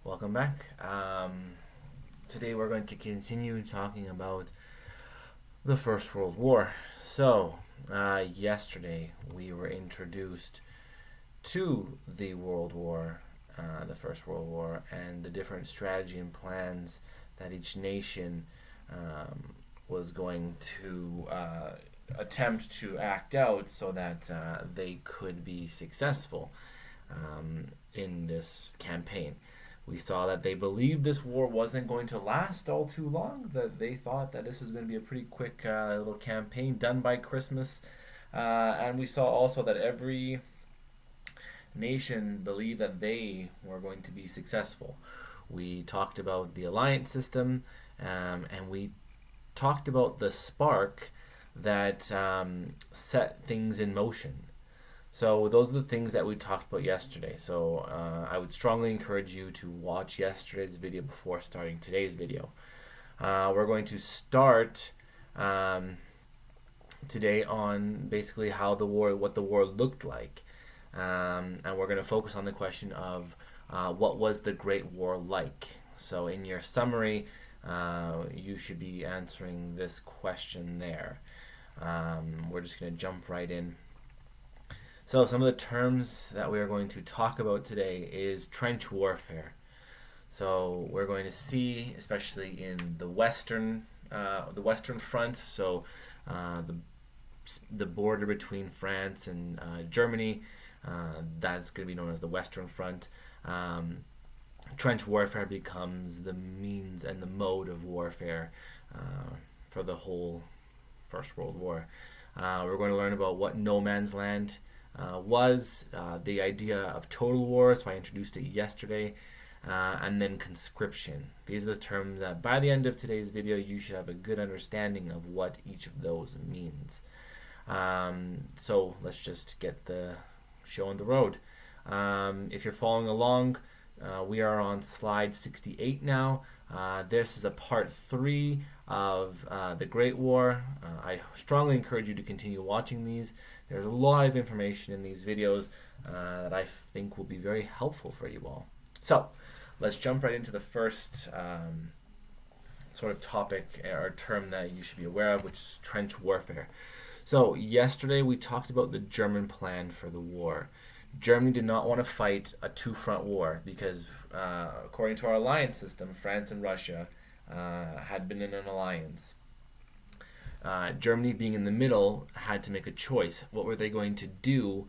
Welcome back. Today we're going to continue talking about the First World War. Yesterday we were introduced to the World War, the First World War, and the different strategy and plans that each nation was going to attempt to act out so that they could be successful in this campaign. We saw that they believed this war wasn't going to last all too long, that they thought that this was going to be a pretty quick little campaign done by Christmas. And we saw also that every nation believed that they were going to be successful. We talked about the alliance system, and we talked about the spark that set things in motion. So those are the things that we talked about yesterday. I would strongly encourage you to watch yesterday's video before starting today's video. We're going to start today on basically what the war looked like, and we're going to focus on the question of what was the Great War like. So in your summary, you should be answering this question there. We're just going to jump right in. So some of the terms that we are going to talk about today is trench warfare. So we're going to see, especially in the Western Front, so the border between France and Germany, that's going to be known as the Western Front. Trench warfare becomes the means and the mode of warfare for the whole First World War. We're going to learn about what no man's land was, the idea of total war, so I introduced it yesterday, and then conscription. These are the terms that by the end of today's video you should have a good understanding of what each of those means. So let's just get the show on the road. If you're following along, we are on slide 68 now. This is a part 3 of the Great War. I strongly encourage you to continue watching these. There's a lot of information in these videos that I think will be very helpful for you all. So let's jump right into the first sort of topic or term that you should be aware of, which is trench warfare. So yesterday we talked about the German plan for the war. Germany did not want to fight a two-front war because, according to our alliance system, France and Russia had been in an alliance. Germany, being in the middle, had to make a choice. What were they going to do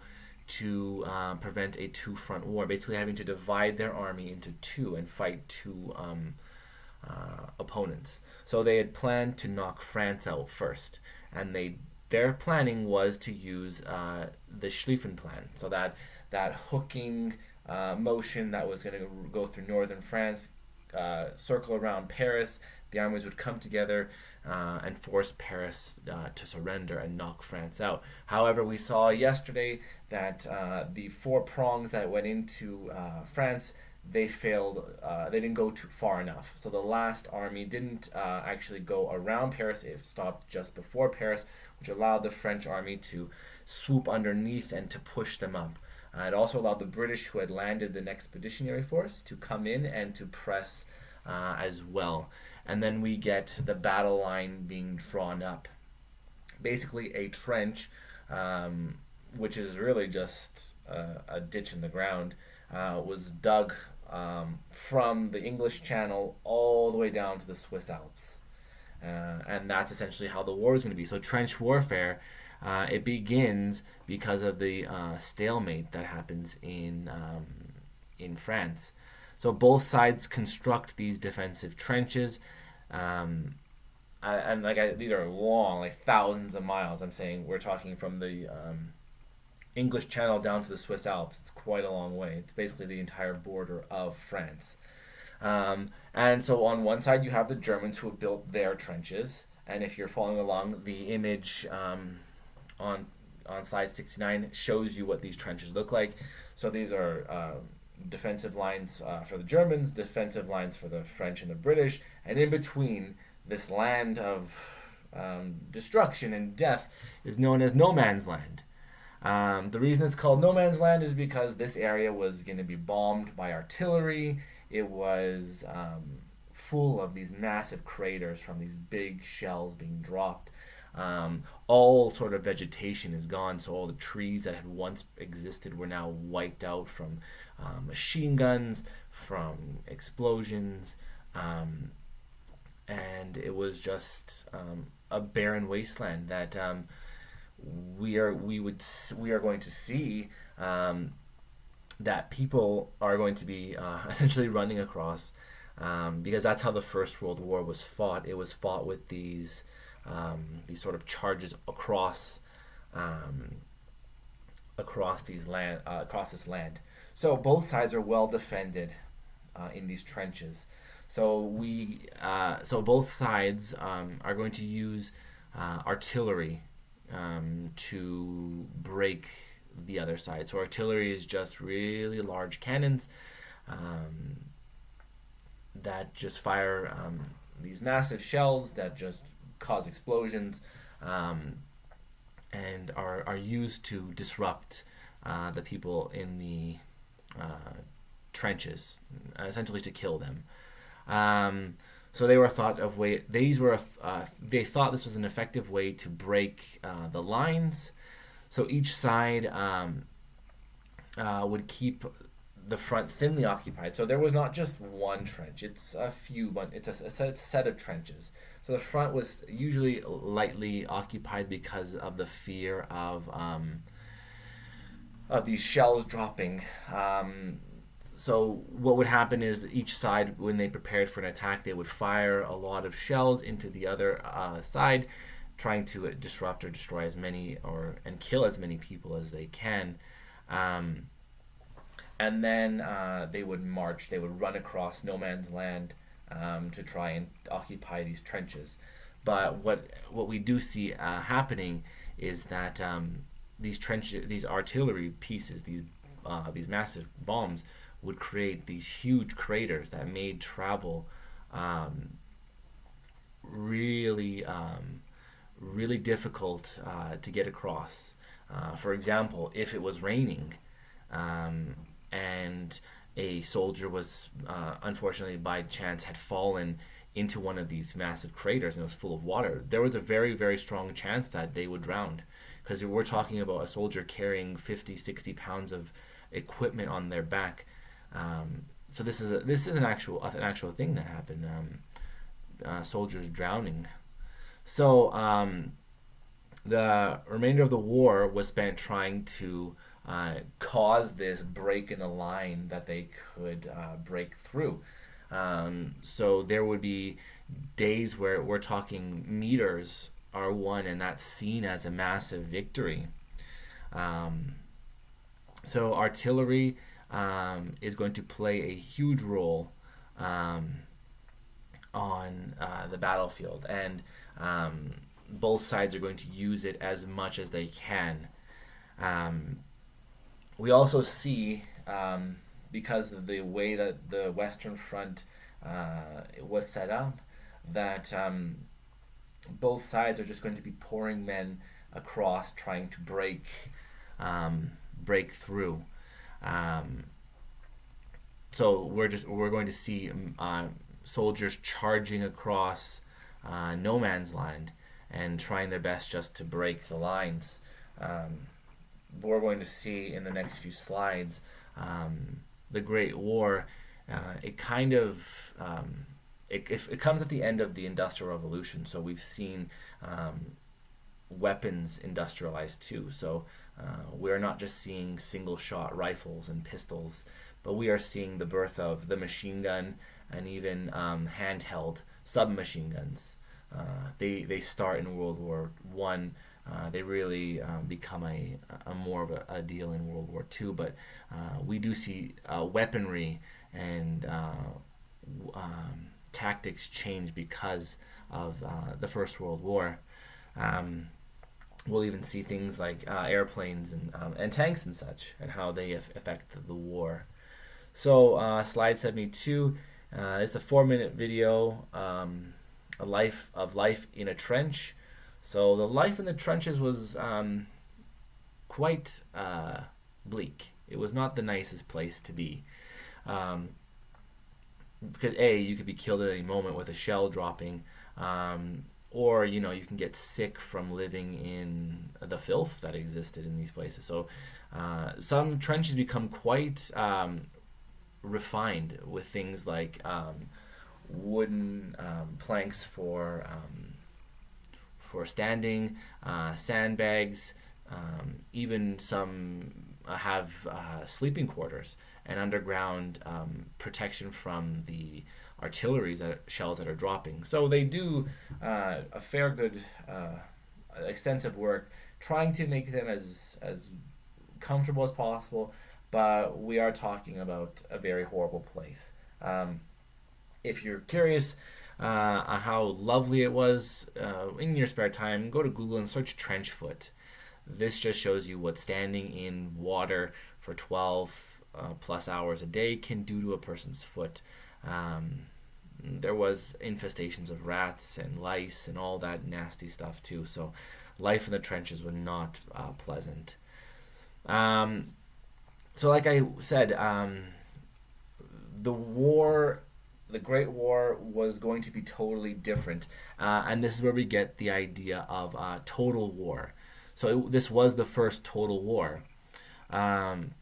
to prevent a two-front war? Basically having to divide their army into two and fight two opponents. So they had planned to knock France out first, and their planning was to use the Schlieffen plan, so that hooking motion that was going to go through northern France, circle around Paris. The armies would come together and force Paris to surrender and knock France out. However, we saw yesterday that the four prongs that went into France, they failed. They didn't go too far enough. So the last army didn't actually go around Paris. It stopped just before Paris, which allowed the French army to swoop underneath and to push them up. It also allowed the British, who had landed an expeditionary force, to come in and to press as well. And then we get the battle line being drawn up. Basically a trench, which is really just a ditch in the ground, was dug from the English Channel all the way down to the Swiss Alps. And that's essentially how the war is going to be. So trench warfare, it begins because of the stalemate that happens in France. So both sides construct these defensive trenches, and these are long, like thousands of miles. I'm saying we're talking from the English Channel down to the Swiss Alps. It's quite a long way. It's basically the entire border of France. And so on one side you have the Germans, who have built their trenches, and if you're following along, the image on slide 69 shows you what these trenches look like. So these are defensive lines for the Germans, defensive lines for the French and the British, and in between, this land of destruction and death is known as no man's land. The reason it's called no man's land is because this area was going to be bombed by artillery. it was full of these massive craters from these big shells being dropped. All sort of vegetation is gone, so all the trees that had once existed were now wiped out from machine guns, from explosions, um, and it was just a barren wasteland that we are going to see, um, that people are going to be essentially running across, because that's how the First World War was fought. It was fought with these sort of charges um, across this land. So both sides are well defended in these trenches. So both sides are going to use artillery to break the other side. So artillery is just really large cannons um, that just fire these massive shells that just cause explosions, um, and are used to disrupt the people in the trenches, essentially to kill them. Um, so they were thought of way. These were they thought this was an effective way to break the lines. So each side would keep the front thinly occupied. So there was not just one trench; it's a few. It's a set of trenches. So the front was usually lightly occupied because of the fear of these shells dropping. So what would happen is each side, when they prepared for an attack, they would fire a lot of shells into the other side, trying to disrupt or destroy as many and kill as many people as they can. Um, and then they would march. They would run across no man's land to try and occupy these trenches. But what we do see happening is that these artillery pieces, these massive bombs, would create these huge craters that made travel um, really really difficult to get across. For example, if it was raining um, and a soldier was unfortunately by chance had fallen into one of these massive craters and it was full of water, there was a very, very strong chance that they would drown. Because we're talking about a soldier carrying 50, 60 pounds of equipment on their back. So this is an actual thing that happened. Soldiers drowning. So the remainder of the war was spent trying to cause this break in the line that they could break through. So there would be days where we're talking meters are won, and that's seen as a massive victory. Um, so artillery is going to play a huge role um, on the battlefield, and both sides are going to use it as much as they can. Um, we also see, because of the way that the Western Front was set up, that both sides are just going to be pouring men across, trying to break through. Um, so we're going to see soldiers charging across no man's land and trying their best just to break the lines. We're going to see in the next few slides the Great War. It kind of it comes at the end of the Industrial Revolution, so we've seen weapons industrialized too. So we're not just seeing single shot rifles and pistols, but we are seeing the birth of the machine gun and even handheld submachine guns. They start in World War One. They really become a more of a deal in World War Two. But we do see weaponry and tactics change because of the First World War. We'll even see things like airplanes and tanks and such, and how they affect the war. So slide 72. It's a 4-minute video, a life in a trench. So the life in the trenches was quite bleak. It was not the nicest place to be. Um, because you could be killed at any moment with a shell dropping, or you can get sick from living in the filth that existed in these places. So some trenches become quite refined with things like wooden planks for standing, sandbags, even some have sleeping quarters and underground protection from the shells that are dropping. So they do a fair good, extensive work trying to make them as comfortable as possible. But we are talking about a very horrible place. If you're curious on how lovely it was in your spare time, go to Google and search trench foot. This just shows you what standing in water for 12 plus hours a day can do to a person's foot. Um, there was infestations of rats and lice and all that nasty stuff too. So life in the trenches was not pleasant. Um, so like I said, the war, the Great War was going to be totally different, and this is where we get the idea of total war. So this was the first total war. Um,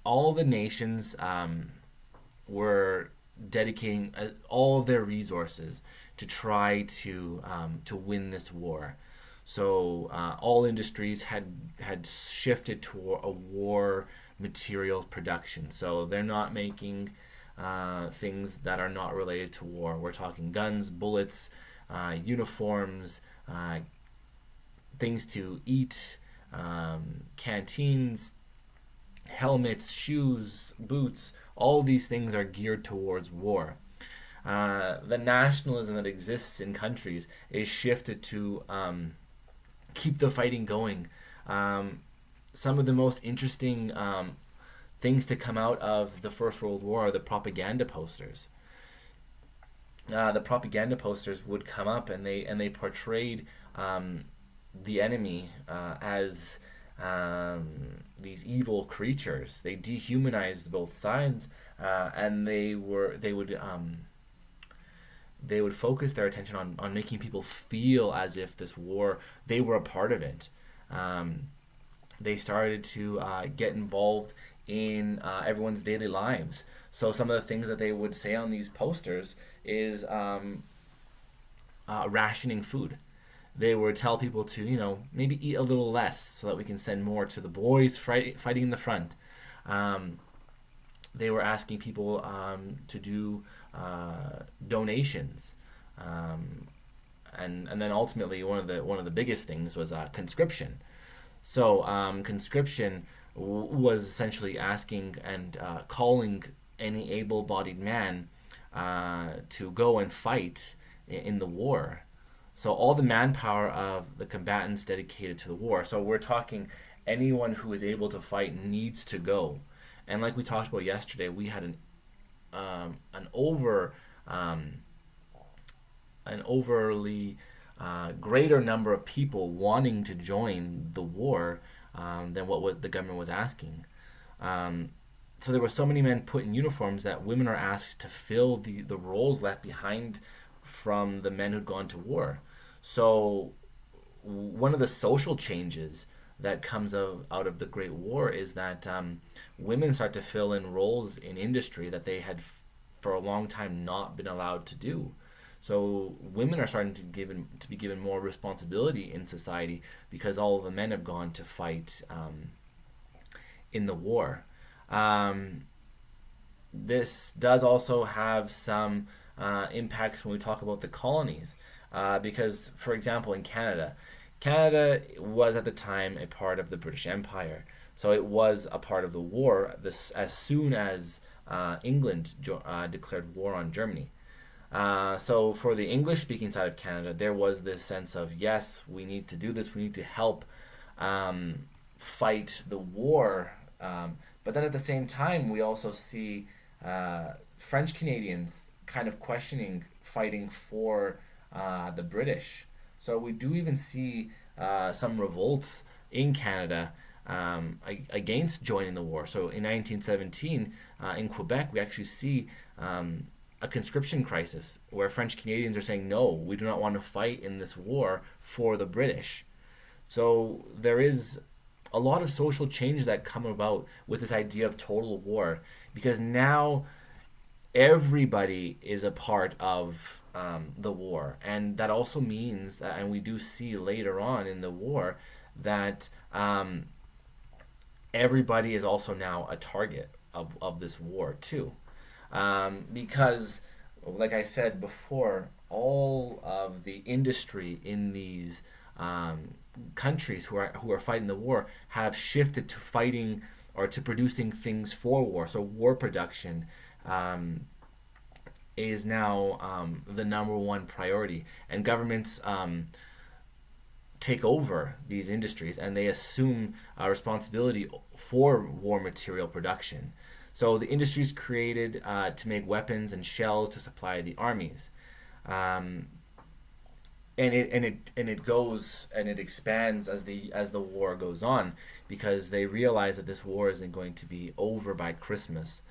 all the nations were dedicating all their resources to try to win this war. So all industries had shifted to a war material production. So they're not making things that are not related to war. We're talking guns, bullets, uniforms, things to eat, canteens, helmets, shoes, boots. All these things are geared towards war. The nationalism that exists in countries is shifted to keep the fighting going. Some of the most interesting things to come out of the First World War are the propaganda posters. The propaganda posters would come up and they portrayed the enemy as these evil creatures. They dehumanized both sides, and they would focus their attention on making people feel as if this war they were a part of it. They started to get involved in everyone's daily lives. So some of the things that they would say on these posters is rationing food. They would tell people to, maybe eat a little less so that we can send more to the boys fighting in the front. They were asking people to do donations, and then ultimately one of the biggest things was conscription. So conscription was essentially asking and calling any able-bodied man to go and fight in the war. So all the manpower of the combatants dedicated to the war. So we're talking anyone who is able to fight needs to go. And like we talked about yesterday, we had an overly greater number of people wanting to join the war than what the government was asking. So there were so many men put in uniforms that women are asked to fill the roles left behind from the men who'd gone to war. So one of the social changes that comes out of the Great War is that women start to fill in roles in industry that they had for a long time not been allowed to do. So women are starting to be given more responsibility in society because all of the men have gone to fight in the war. This does also have some impacts when we talk about the colonies, because, for example, in Canada was at the time a part of the British Empire, so it was a part of the war. As soon as England declared war on Germany. So for the English-speaking side of Canada, there was this sense of, yes, we need to do this. We need to help fight the war. But then at the same time, we also see French Canadians kind of questioning fighting for the British. So we do even see some revolts in Canada against joining the war. So in 1917, in Quebec, we actually see a conscription crisis where French Canadians are saying, no, we do not want to fight in this war for the British. So there is a lot of social change that come about with this idea of total war, because now everybody is a part of the war, and that also means that, and we do see later on in the war that everybody is also now a target of this war too, because like I said before, all of the industry in these countries who are fighting the war have shifted to fighting or to producing things for war. So war production is now the number one priority, and governments take over these industries and they assume responsibility for war material production. So the industries created to make weapons and shells to supply the armies. Um, and it goes and it expands as the war goes on, because they realize that this war isn't going to be over by Christmas.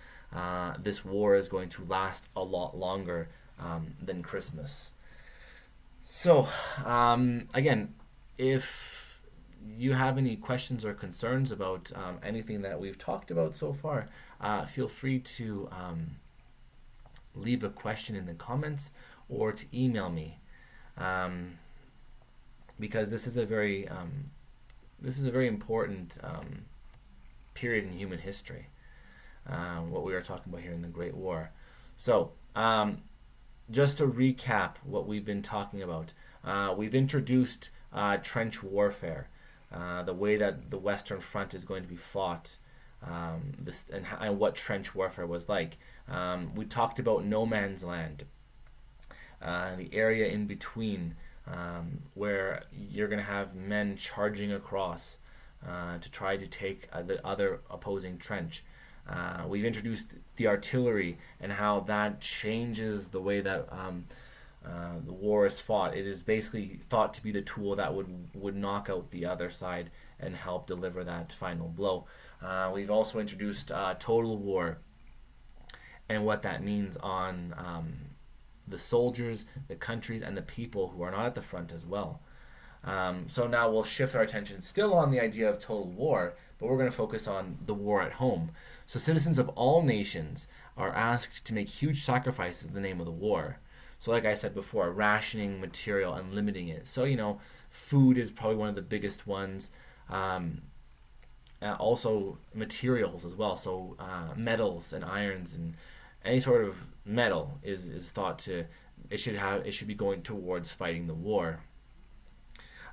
This war is going to last a lot longer than Christmas. So again, if you have any questions or concerns about anything that we've talked about so far, feel free to leave a question in the comments or to email me, um, because this is a very important period in human history. What we are talking about here in the Great War. So, just to recap what we've been talking about, we've introduced trench warfare, the way that the Western Front is going to be fought, and what trench warfare was like. We talked about no man's land, the area in between, where you're going to have men charging across to try to take the other opposing trench. We've introduced the artillery and how that changes the way that the war is fought. It is basically thought to be the tool that would knock out the other side and help deliver that final blow. We've also introduced total war and what that means on the soldiers, the countries, and the people who are not at the front as well. So now we'll shift our attention still on the idea of total war, but we're going to focus on the war at home. So citizens of all nations are asked to make huge sacrifices in the name of the war. So like I said before, rationing material and limiting it. So, food is probably one of the biggest ones. Also materials as well. So metals and irons and any sort of metal is thought to, it should be going towards fighting the war.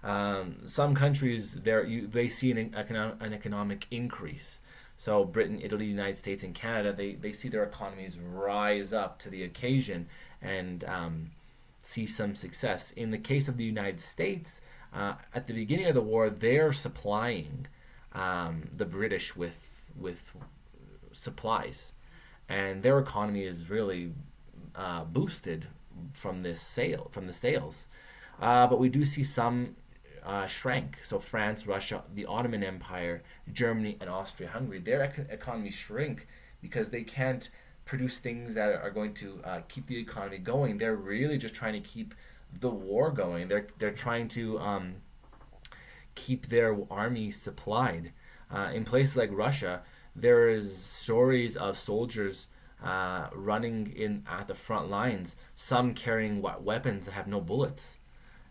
Some countries they see an economic increase. So Britain, Italy, United States, and Canada, they see their economies rise up to the occasion and see some success. In the case of the United States, at the beginning of the war, they're supplying the British with supplies, and their economy is really boosted from the sales. But we do see some shrank. So France, Russia, the Ottoman Empire, Germany, and Austria-Hungary, their economies shrink because they can't produce things that are going to keep the economy going. They're really just trying to keep the war going. They're trying to keep their army supplied. In places like Russia, there is stories of soldiers running in at the front lines, some carrying weapons that have no bullets,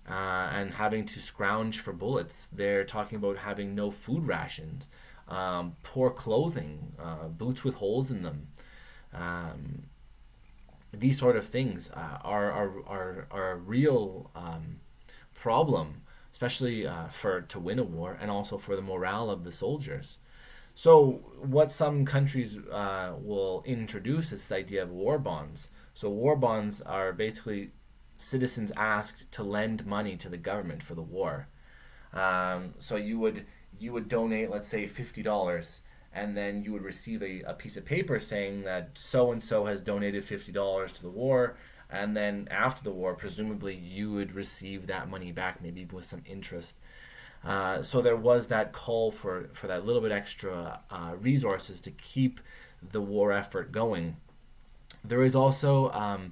and having to scrounge for bullets. They're talking about having no food rations, poor clothing, boots with holes in them. These sort of things are a real problem, especially to win a war, and also for the morale of the soldiers. So what some countries will introduce is the idea of war bonds. So war bonds are basically citizens asked to lend money to the government for the war. So you would donate, let's say, $50, and then you would receive a piece of paper saying that so and so has donated $50 to the war, and then after the war, presumably you would receive that money back, maybe with some interest. So there was that call for that little bit extra resources to keep the war effort going. There is also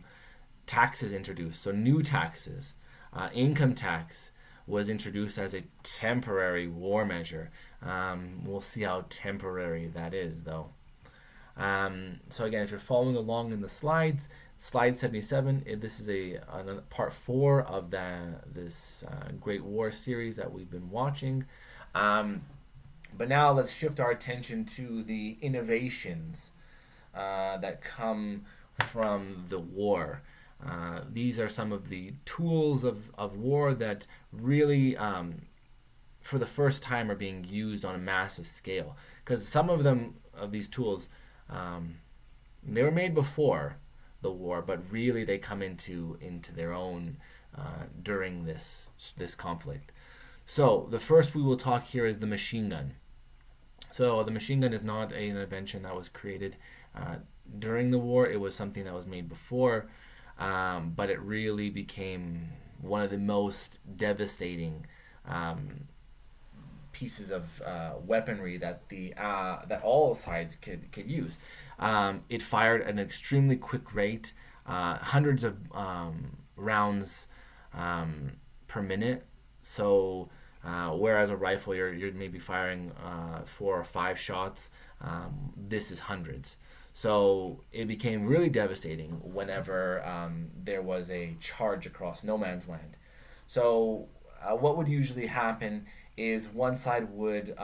taxes introduced, so new taxes. Income tax was introduced as a temporary war measure. We'll see how temporary that is, though. So again, if you're following along in the slides, slide 77, this is a part 4 of this Great War series that we've been watching. But now let's shift our attention to the innovations that come from the war. These are some of the tools of war that really, for the first time, are being used on a massive scale. Because some of these tools, they were made before the war, but really they come into their own during this conflict. So the first we will talk here is the machine gun. So the machine gun is not an invention that was created during the war. It was something that was made before, but it really became one of the most devastating pieces of weaponry that that all sides could use. It fired at an extremely quick rate, hundreds of rounds per minute. So whereas a rifle, you're maybe firing 4 or 5 shots, this is hundreds. So it became really devastating whenever there was a charge across no man's land. So what would usually happen is one side would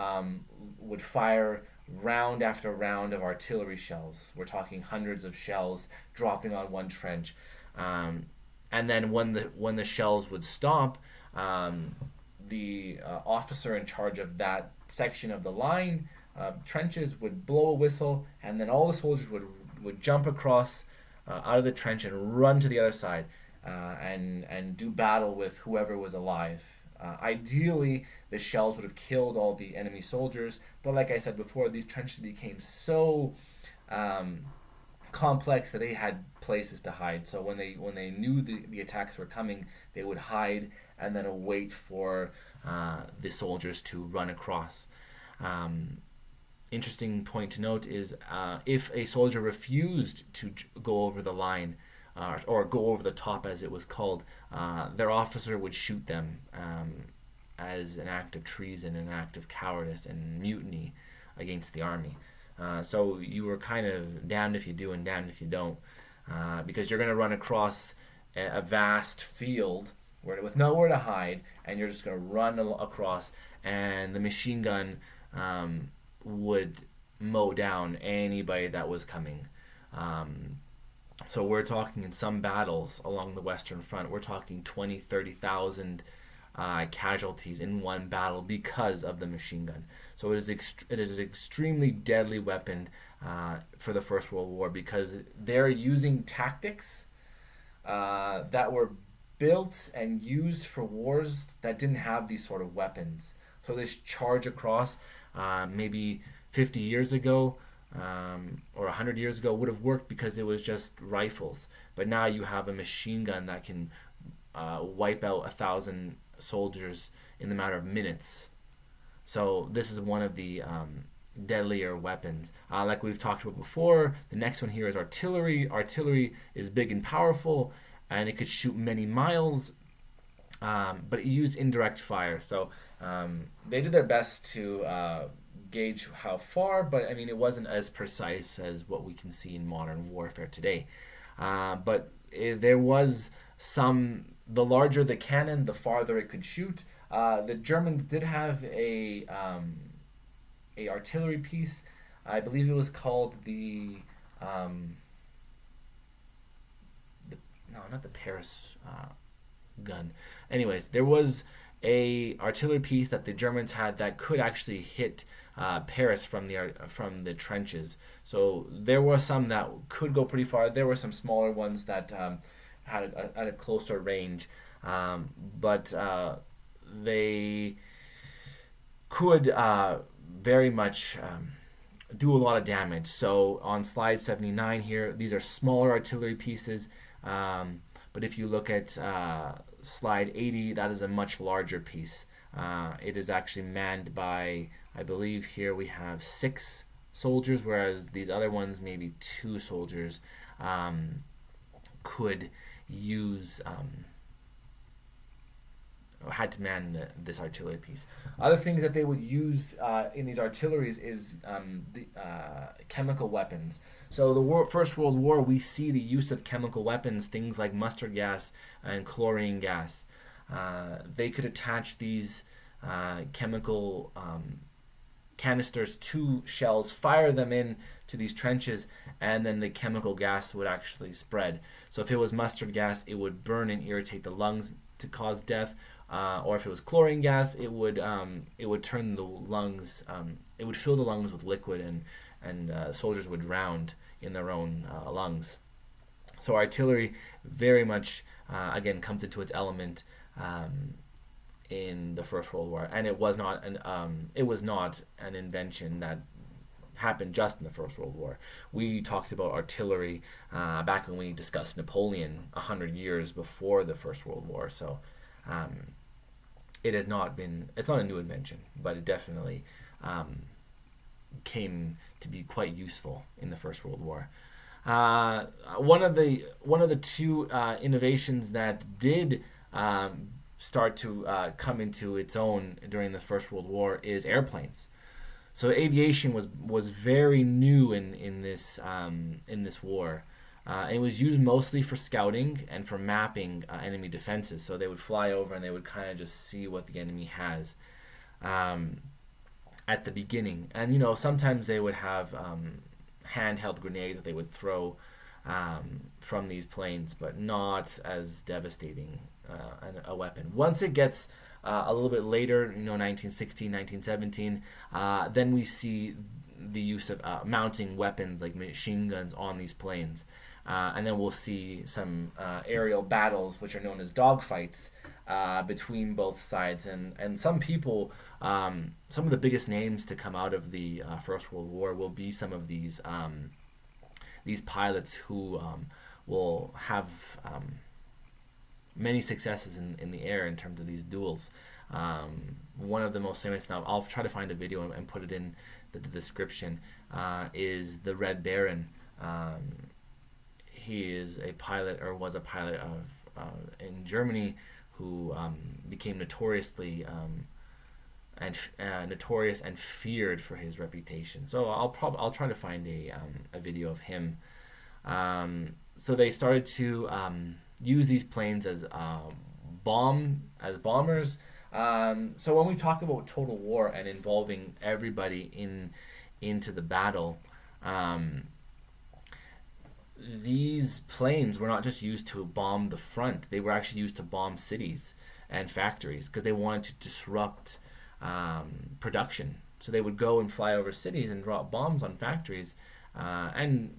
fire round after round of artillery shells. We're talking hundreds of shells dropping on one trench, and then when the shells would stop, the officer in charge of that section of the line trenches would blow a whistle, and then all the soldiers would jump across out of the trench and run to the other side and do battle with whoever was alive. Ideally, the shells would have killed all the enemy soldiers, but like I said before, these trenches became so complex that they had places to hide. So when they knew the attacks were coming, they would hide and then wait for the soldiers to run across. Interesting point to note is if a soldier refused to go over the line, or go over the top as it was called, their officer would shoot them as an act of treason, an act of cowardice and mutiny against the army. So you were kind of damned if you do and damned if you don't, because you're going to run across a vast field with nowhere to hide, and you're just going to run across, and the machine gun would mow down anybody that was coming. So we're talking in some battles along the Western Front, we're talking 20, 30,000 casualties in one battle because of the machine gun. So it is an extremely deadly weapon for the First World War, because they're using tactics that were built and used for wars that didn't have these sort of weapons. So this charge across maybe 50 years ago or 100 years ago would have worked because it was just rifles. But now you have a machine gun that can wipe out 1,000 soldiers in the matter of minutes. So this is one of the deadlier weapons. Like we've talked about before, the next one here is artillery. Artillery is big and powerful, and it could shoot many miles, but it used indirect fire. So they did their best to gauge how far, but I mean, it wasn't as precise as what we can see in modern warfare today. But there was the larger the cannon, the farther it could shoot. The Germans did have a artillery piece. I believe it was called no, not the Paris gun. Anyways, there was a artillery piece that the Germans had that could actually hit Paris from the trenches. So there were some that could go pretty far. There were some smaller ones that had a closer range, but they could very much do a lot of damage. So on slide 79 here, these are smaller artillery pieces, but if you look at slide 80, that is a much larger piece. It is actually manned by, I believe here we have 6 soldiers, whereas these other ones, maybe 2 soldiers, um, could use had to man this artillery piece. Other things that they would use in these artilleries is the chemical weapons. So First World War, we see the use of chemical weapons, things like mustard gas and chlorine gas. They could attach these chemical canisters to shells, fire them in to these trenches, and then the chemical gas would actually spread. So if it was mustard gas, it would burn and irritate the lungs to cause death. Or if it was chlorine gas, it would turn the lungs. It would fill the lungs with liquid, and soldiers would drown in their own lungs. So artillery very much again comes into its element in the First World War, and it was not an invention that happened just in the First World War. We talked about artillery back when we discussed Napoleon 100 years before the First World War. So it had not been. It's not a new invention, but it definitely came to be quite useful in the First World War. One of the two innovations that did start to come into its own during the First World War is airplanes. So aviation was very new in this war. It was used mostly for scouting and for mapping enemy defenses. So they would fly over and they would kind of just see what the enemy has at the beginning. And sometimes they would have handheld grenades that they would throw from these planes, but not as devastating a weapon. Once it gets a little bit later, 1916, 1917, then we see the use of mounting weapons like machine guns on these planes. And then we'll see some aerial battles, which are known as dogfights, between both sides. And some people, some of the biggest names to come out of the First World War will be some of these pilots who will have many successes in the air in terms of these duels. One of the most famous, now I'll try to find a video and put it in the description, is the Red Baron. He is a pilot, or was a pilot in Germany, who became notorious and feared for his reputation. So I'll try to find a video of him. So they started to use these planes as bombers. So when we talk about total war and involving everybody into the battle, these planes were not just used to bomb the front; they were actually used to bomb cities and factories because they wanted to disrupt production. So they would go and fly over cities and drop bombs on factories, and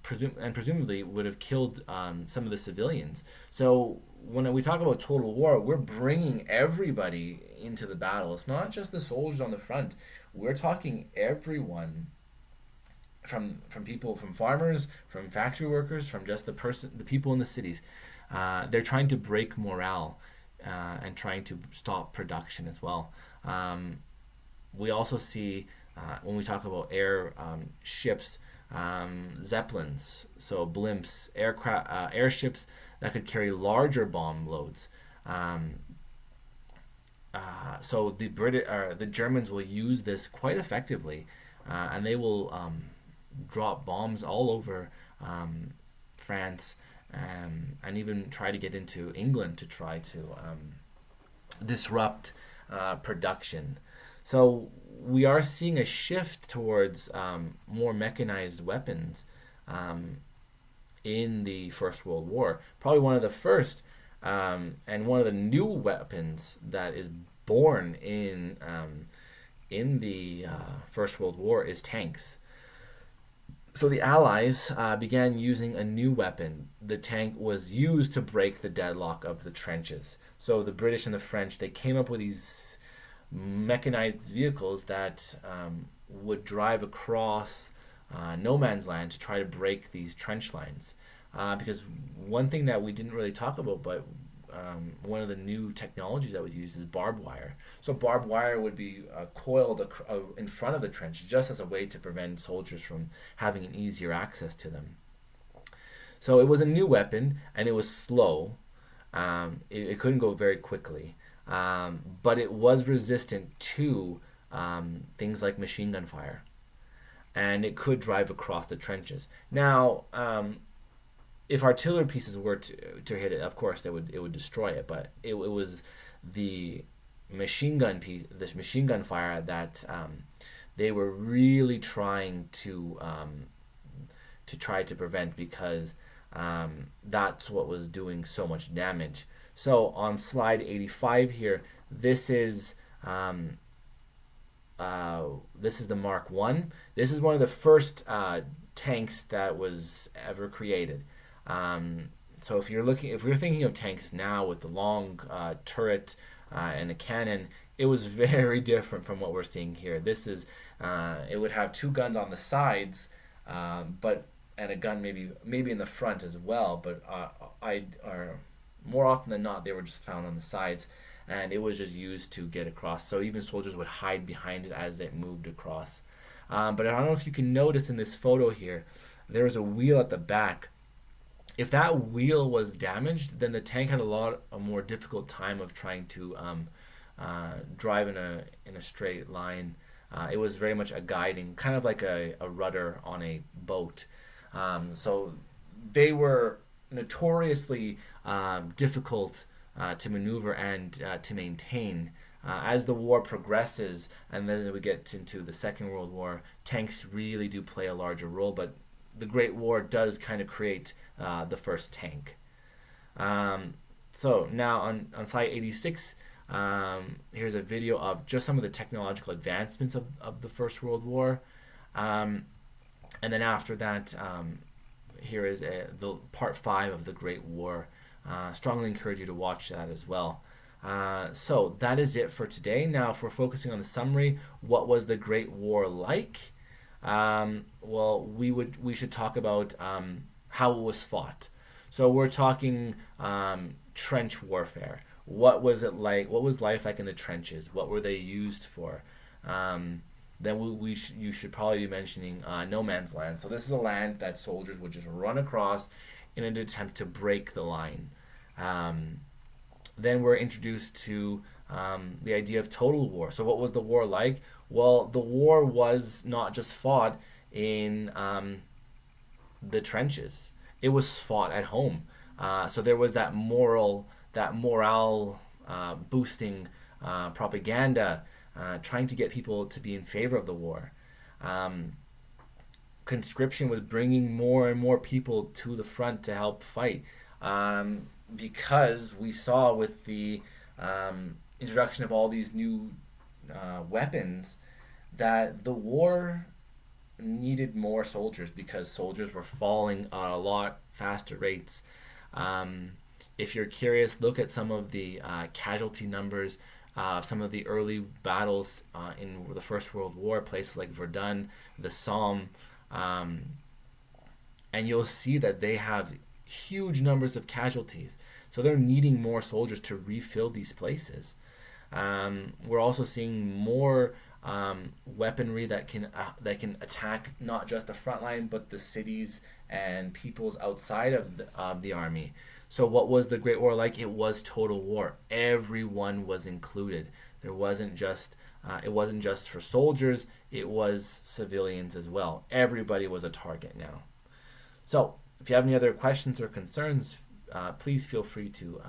presumably would have killed some of the civilians. So when we talk about total war, we're bringing everybody into the battle. It's not just the soldiers on the front. We're talking everyone, from people, from farmers, from factory workers, from just the people in the cities. They're trying to break morale and trying to stop production as well. We also see when we talk about air ships, zeppelins, so blimps, airships that could carry larger bomb loads. So the Germans will use this quite effectively, and they will drop bombs all over France, and even try to get into England to try to disrupt production. So we are seeing a shift towards more mechanized weapons in the First World War. Probably one of the first and one of the new weapons that is born in the First World War is tanks. So the Allies began using a new weapon. The tank was used to break the deadlock of the trenches. So the British and the French, they came up with these mechanized vehicles that would drive across no man's land to try to break these trench lines. Because one thing that we didn't really talk about, but one of the new technologies that was used is barbed wire. So barbed wire would be coiled in front of the trench just as a way to prevent soldiers from having an easier access to them. So it was a new weapon and it was slow. It couldn't go very quickly, but it was resistant to things like machine gun fire, and it could drive across the trenches. Now, if artillery pieces were to hit it, of course, it would destroy it. But it was the the machine gun fire that they were really trying to try to prevent, because that's what was doing so much damage. So on slide 85 here, this is the Mark One. This is one of the first tanks that was ever created. So if you're thinking of tanks now with the long turret and a cannon, it was very different from what we're seeing here. It would have two guns on the sides, but and a gun maybe in the front as well. But more often than not, they were just found on the sides, and it was just used to get across. So even soldiers would hide behind it as it moved across. But I don't know if you can notice in this photo here, there was a wheel at the back. If that wheel was damaged, then the tank had a more difficult time of trying to drive in a straight line. It was very much a guiding, kind of like a rudder on a boat. So they were notoriously difficult to maneuver and to maintain. As the war progresses, and then we get into the Second World War, tanks really do play a larger role, but the Great War does kind of create the first tank. So now on slide 86, here's a video of just some of the technological advancements of the First World War. And then after that, here is the part 5 of the Great War. Strongly encourage you to watch that as well. So that is it for today. Now, if we're focusing on the summary, what was the Great War like? Well, we should talk about how it was fought. So we're talking trench warfare. What was it like? What was life like in the trenches? What were they used for? Then you should probably be mentioning no man's land. So this is a land that soldiers would just run across in an attempt to break the line. Then we're introduced to the idea of total war. So what was the war like? Well, the war was not just fought in the trenches. It was fought at home. So there was that morale boosting propaganda, trying to get people to be in favor of the war. Conscription was bringing more and more people to the front to help fight, because we saw with the introduction of all these new weapons that the war needed more soldiers, because soldiers were falling at a lot faster rates. If you're curious, look at some of the casualty numbers, some of the early battles in the First World War, places like Verdun, the Somme, and you'll see that they have huge numbers of casualties. So they're needing more soldiers to refill these places. We're also seeing more weaponry that can attack not just the front line, but the cities and peoples outside of the army. So what was the Great War like? It was total war. Everyone was included. It wasn't just for soldiers. It was civilians as well. Everybody was a target now. So if you have any other questions or concerns, please feel free to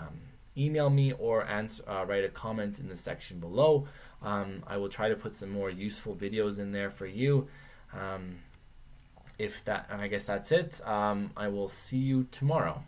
email me or write a comment in the section below. I will try to put some more useful videos in there for you. I guess that's it. I will see you tomorrow.